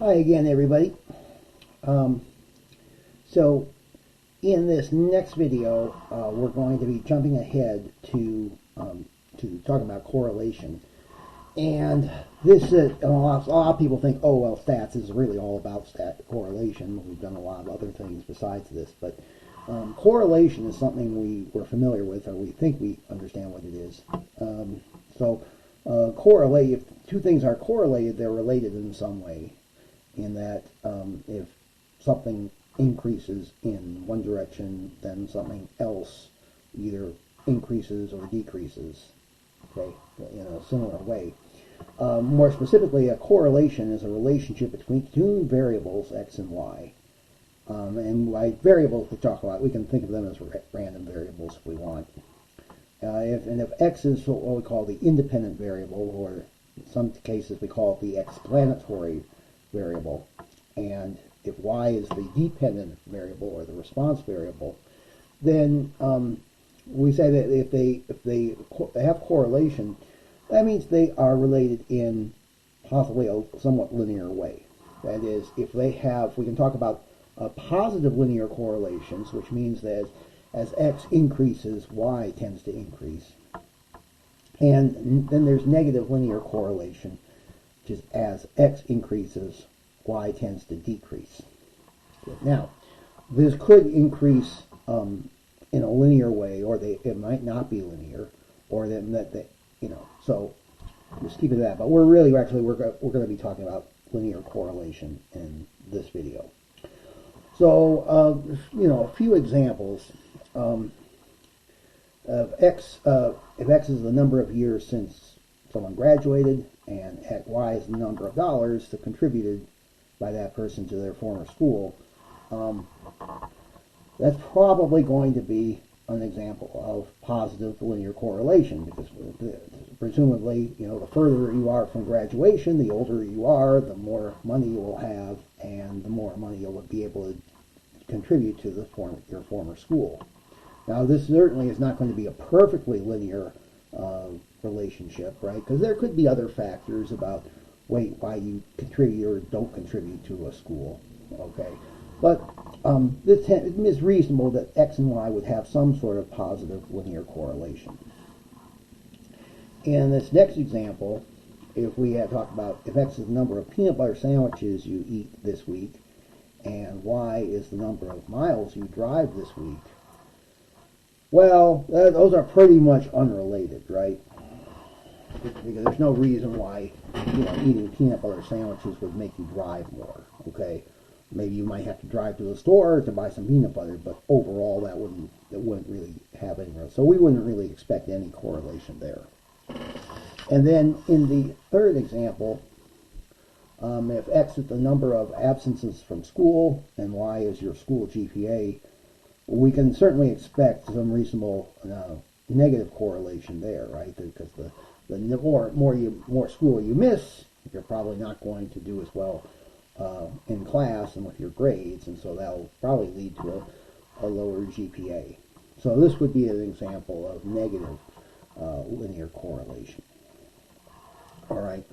Hi again, everybody. So in this next video, we're going to be jumping ahead to talking about correlation. And this, a lot of people think, oh, well, stats is really all about correlation. We've done a lot of other things besides this, but correlation is something we're familiar with, or we think we understand what it is. Correlate, if two things are correlated, they're related in some way, in that if something increases in one direction, then something else either increases or decreases, okay, in a similar way. More specifically, a correlation is a relationship between two variables, x and y. And by variables we talk about, we can think of them as random variables if we want. If x is what we call the independent variable, or in some cases we call it the explanatory variable, and if y is the dependent variable or the response variable, then we say that if they have correlation, that means they are related in possibly a somewhat linear way. That is, if they have, we can talk about positive linear correlations, which means that as x increases, y tends to increase. And then there's negative linear correlation, which is as x increases, y tends to decrease. Now, this could increase in a linear way, or it might not be linear, or so just keep it at that. But we're going to be talking about linear correlation in this video. So, a few examples of x. If x is the number of years since someone graduated, and y is the number of dollars that contributed by that person to their former school, that's probably going to be an example of positive linear correlation, because presumably, the further you are from graduation, the older you are, the more money you will have, and the more money you'll be able to contribute to your former school. Now, this certainly is not going to be a perfectly linear relationship, right? Because there could be other factors about why you contribute or don't contribute to a school, okay? But it is reasonable that x and y would have some sort of positive linear correlation. In this next example, if we had talked about if x is the number of peanut butter sandwiches you eat this week, and y is the number of miles you drive this week, well, those are pretty much unrelated, right? Because there's no reason why eating peanut butter sandwiches would make you drive more, okay? Maybe you might have to drive to the store to buy some peanut butter, but overall that wouldn't really have any. So we wouldn't really expect any correlation there. And then in the third example, if x is the number of absences from school and y is your school GPA, we can certainly expect some reasonable negative correlation there, right? Because the more school you miss, you're probably not going to do as well in class and with your grades, and so that'll probably lead to a lower GPA. So this would be an example of negative linear correlation. All right.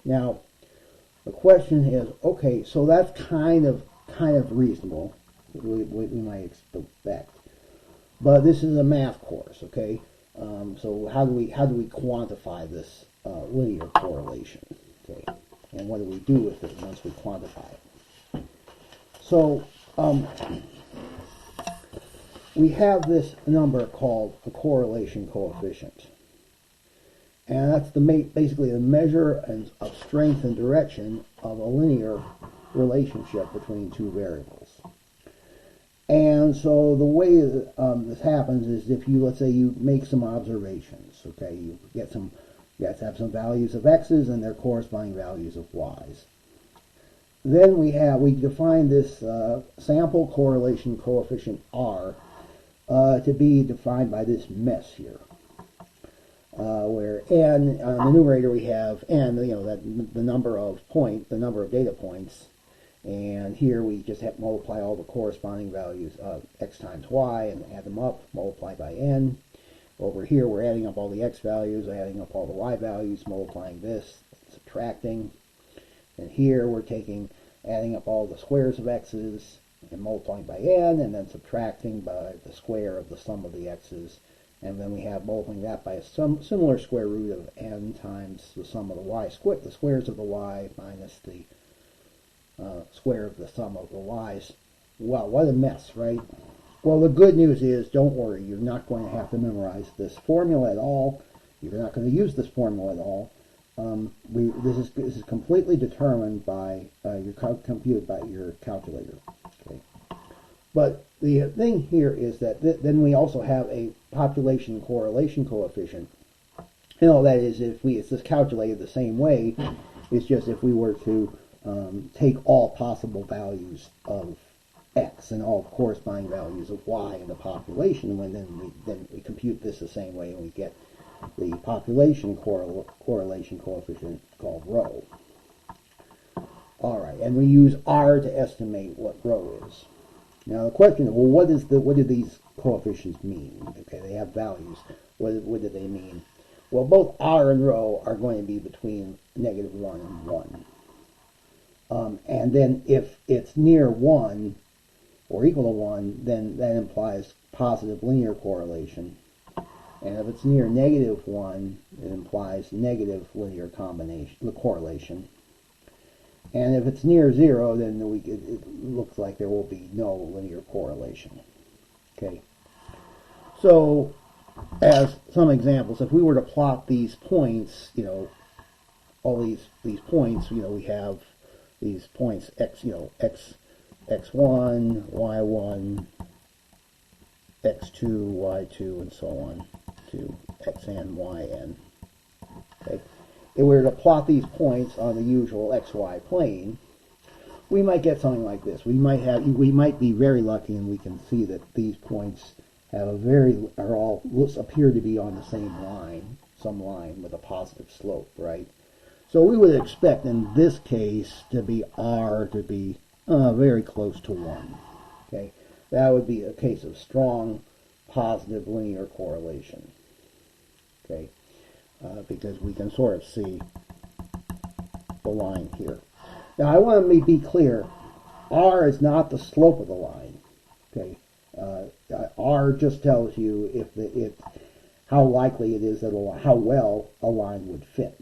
Now, the question is, okay, so that's kind of reasonable. We might expect, but this is a math course, okay? So how do we quantify this linear correlation? Okay, and what do we do with it once we quantify it? So we have this number called a correlation coefficient, and that's basically the measure of strength and direction of a linear relationship between two variables. And so the way this happens is if let's say you make some observations, okay, you have to have some values of x's and their corresponding values of y's. Then we define this sample correlation coefficient R to be defined by this mess here, where n, on the numerator we have n, the number of data points. And here we just have to multiply all the corresponding values of x times y and add them up, multiply by n. Over here we're adding up all the x values, adding up all the y values, multiplying this, subtracting. And here we're taking adding up all the squares of x's and multiplying by n, and then subtracting by the square of the sum of the x's, and then we have multiplying that by a similar square root of n times the sum of the squares of the y minus the square of the sum of the y's. Wow, what a mess, right? Well, the good news is, don't worry, you're not going to have to memorize this formula at all. You're not going to use this formula at all. This is completely determined by computed by your calculator. Okay, but the thing here is that then we also have a population correlation coefficient. You know, that is, it's just calculated the same way. It's just if we were to take all possible values of x and all corresponding values of y in the population, and then we compute this the same way, and we get the population correlation coefficient called rho. All right, and we use r to estimate what rho is. Now the question is, well, what do these coefficients mean? Okay, they have values. What do they mean? Well, both r and rho are going to be between -1 and 1. And then if it's near 1 or equal to 1, then that implies positive linear correlation. And if it's near -1, it implies negative linear correlation. And if it's near 0, then it looks like there will be no linear correlation. Okay. So, as some examples, if we were to plot these points, all these points, we have these points x1, y1, x2, y2, and so on to xn, yn. Okay. If we were to plot these points on the usual xy plane, we might get something like this. We might be very lucky, and we can see that these points have appear to be on the same line, some line with a positive slope, right? So we would expect in this case to be r to be very close to 1. Okay, that would be a case of strong positive linear correlation. Okay, because we can sort of see the line here. Now I want to be clear, r is not the slope of the line. Okay, r just tells you how likely it is that how well a line would fit.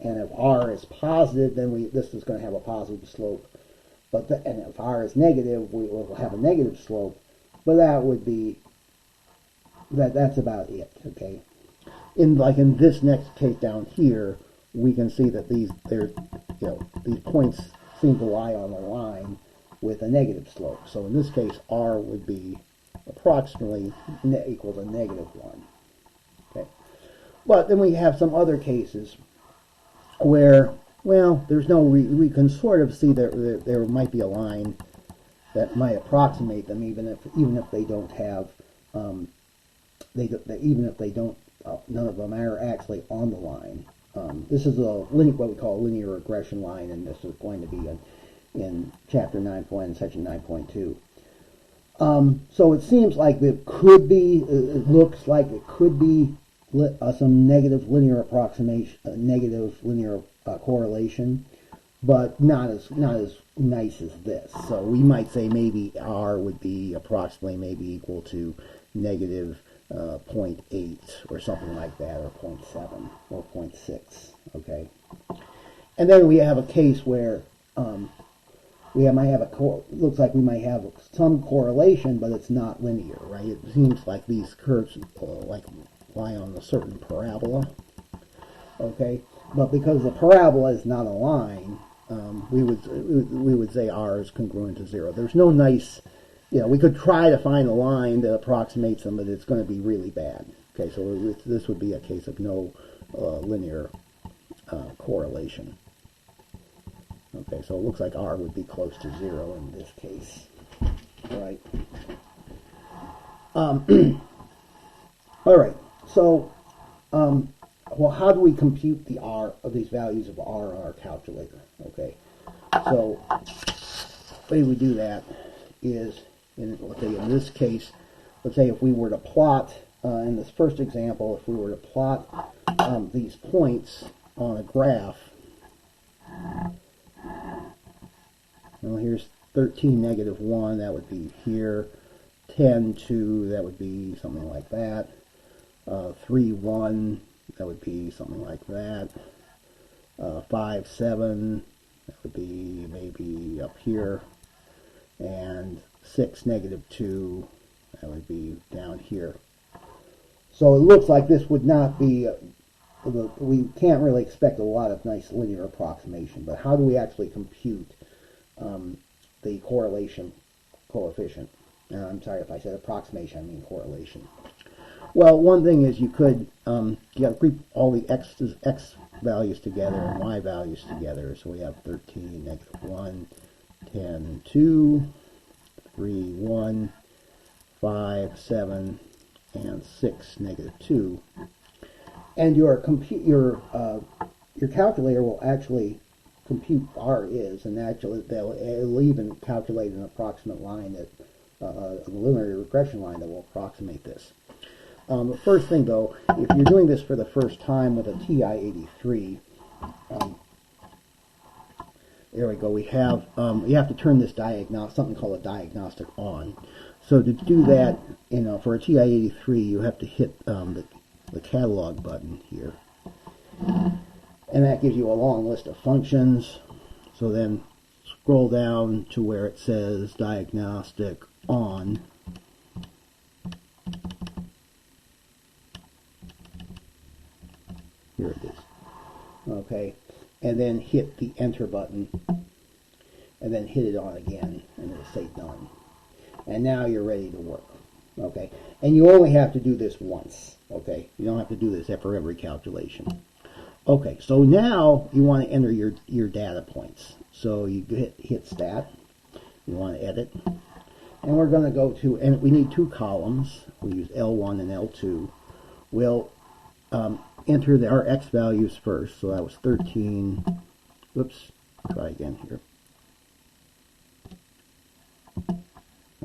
And if r is positive, then this is going to have a positive slope. And if r is negative, we will have a negative slope. But that's about it. Okay. In this next case down here, we can see that these points seem to lie on a line with a negative slope. So in this case, r would be approximately equal to -1. Okay. But then we have some other cases where, well, we can sort of see that there might be a line that might approximate them, even if they don't have, none of them are actually on the line. This is what we call a linear regression line, and this is going to be in Chapter 9.1, Section 9.2. So it seems like it looks like it could be some negative linear approximation, negative linear correlation, but not as nice as this. So we might say maybe r would be approximately maybe equal to -0.8 or something like that, or 0.7 or 0.6. Okay, and then we have a case where looks like we might have some correlation, but it's not linear, right? It seems like these curves lie on a certain parabola. Okay, but because the parabola is not a line, we would say r is congruent to 0. There's no nice, we could try to find a line that approximates them, but it's going to be really bad. Okay, so this would be a case of no linear correlation. Okay, so it looks like r would be close to 0 in this case, right? All right, so well, how do we compute the r of these values of r on our calculator? Okay, so the way we do that is, in this case, let's say if we were to plot, in this first example, if we were to plot these points on a graph, Well, here's 13, negative 1, that would be here. 10, 2, that would be something like that. 3, 1, that would be something like that. 5, 7, that would be maybe up here. And 6, negative 2, that would be down here. So it looks like this would not be, we can't really expect a lot of nice linear approximation, but how do we actually compute the correlation coefficient? I'm sorry if I said approximation, I mean correlation. Well, one thing is you could, you got to group all the x values together and y values together. So we have 13, negative 1, 10, 2, 3, 1, 5, 7, and 6, negative 2. And your calculator will actually compute R is, and actually it'll even calculate an approximate line that a linear regression line that will approximate this. The first thing though, if you're doing this for the first time with a TI-83, there we go. We have you have to turn this something called a diagnostic on. So to do that, for a TI-83, you have to hit the catalog button here, and that gives you a long list of functions. So then scroll down to where it says diagnostic on. Here it is. Okay, and then hit the enter button, and then hit it on again, and it'll say done. And now you're ready to work. Okay, and you only have to do this once. Okay, you don't have to do this for every calculation. Okay, so now you want to enter your data points. So you hit stat. You want to edit, and we're going to go to, and we need two columns. We use L1 and L2. We'll enter our x values first. So that was 13. Whoops. Try again here.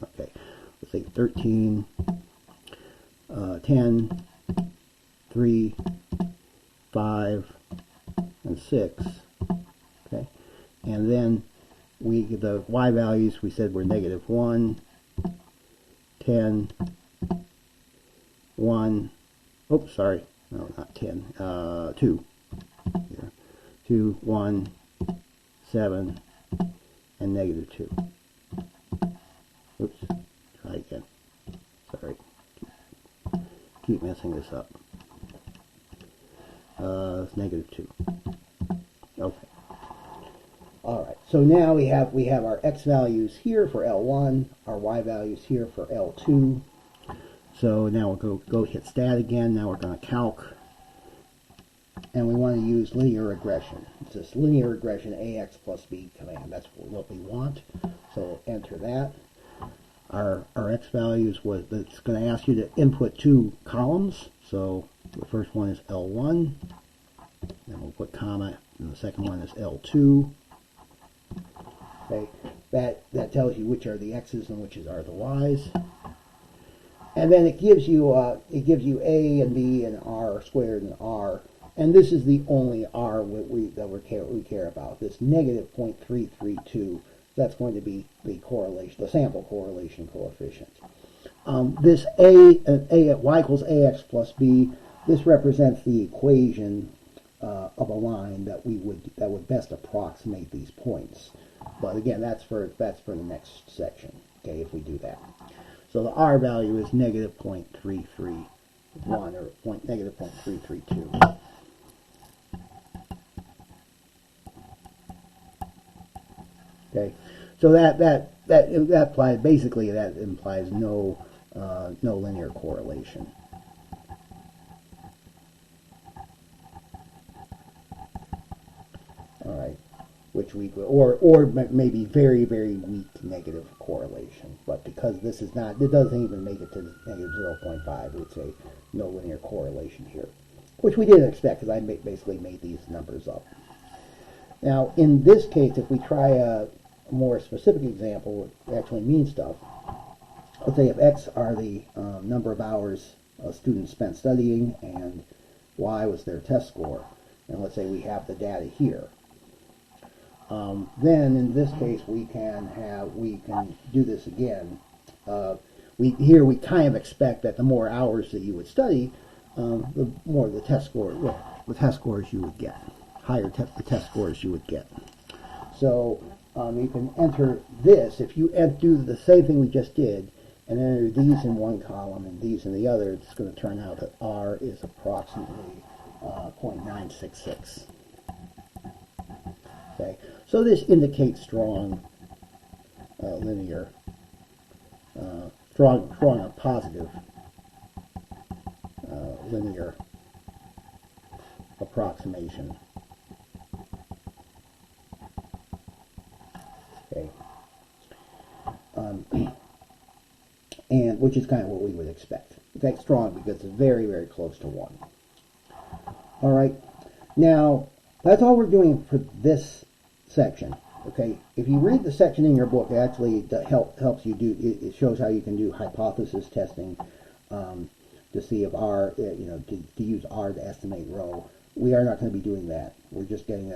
Okay. Let's say 13, 10, 3, 5, and 6. Okay. And then the y values we said were negative 1, 10, 1, oops, sorry. No, not 10. 2. Here. 2, 1, 7, and negative 2. Oops. Try again. Sorry. Keep messing this up. It's negative 2. Okay. All right. So now we have our x values here for L1, our y values here for L2. So now we'll go hit stat again. Now we're going to calc. And we want to use linear regression. It's this linear regression AX plus B command. That's what we want. So enter that. Our x values it's going to ask you to input two columns. So the first one is L1. Then we'll put comma. And the second one is L2. Okay. That tells you which are the x's and which are the y's. And then it gives you A and B and R squared and R, and this is the only R we care about. This negative 0.332. That's going to be the sample correlation coefficient. This y equals ax plus b. This represents the equation of a line that would best approximate these points. But again, that's for the next section. Okay, if we do that. So the R value is negative 0.331 or negative 0.332. Okay, so that implies basically that implies no linear correlation. All right. Which we could, or maybe very, very weak negative correlation. But because it doesn't even make it to negative 0.5, we would say no linear correlation here, which we didn't expect because I basically made these numbers up. Now, in this case, if we try a more specific example, it actually means stuff. Let's say if X are the number of hours a student spent studying and Y was their test score, and let's say we have the data here. Then in this case we can do this again. We kind of expect that the more hours that you would study, the more the test score, well, the test scores you would get, the test scores you would get. So you can enter this if you do the same thing we just did, and enter these in one column and these in the other. It's going to turn out that R is approximately 0.966. Okay, so this indicates strong linear, strong a positive linear approximation. Okay, and which is kind of what we would expect. Okay, strong because it's very, very close to 1. All right, now that's all we're doing for this section. Okay, if you read the section in your book, it actually helps you do. It shows how you can do hypothesis testing to see if R, to use R to estimate rho. We are not going to be doing that. We're just getting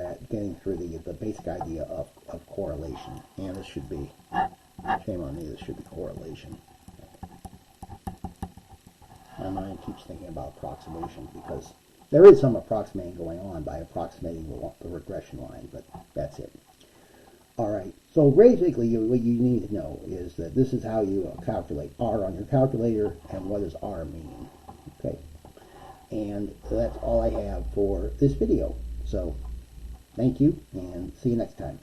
through the basic idea of correlation. And this should be, shame on me, this should be correlation. My mind keeps thinking about approximation because there is some approximating going on by approximating the regression line, but that's it. All right, so basically what you need to know is that this is how you calculate R on your calculator, and what does R mean. Okay, and that's all I have for this video. So thank you, and see you next time.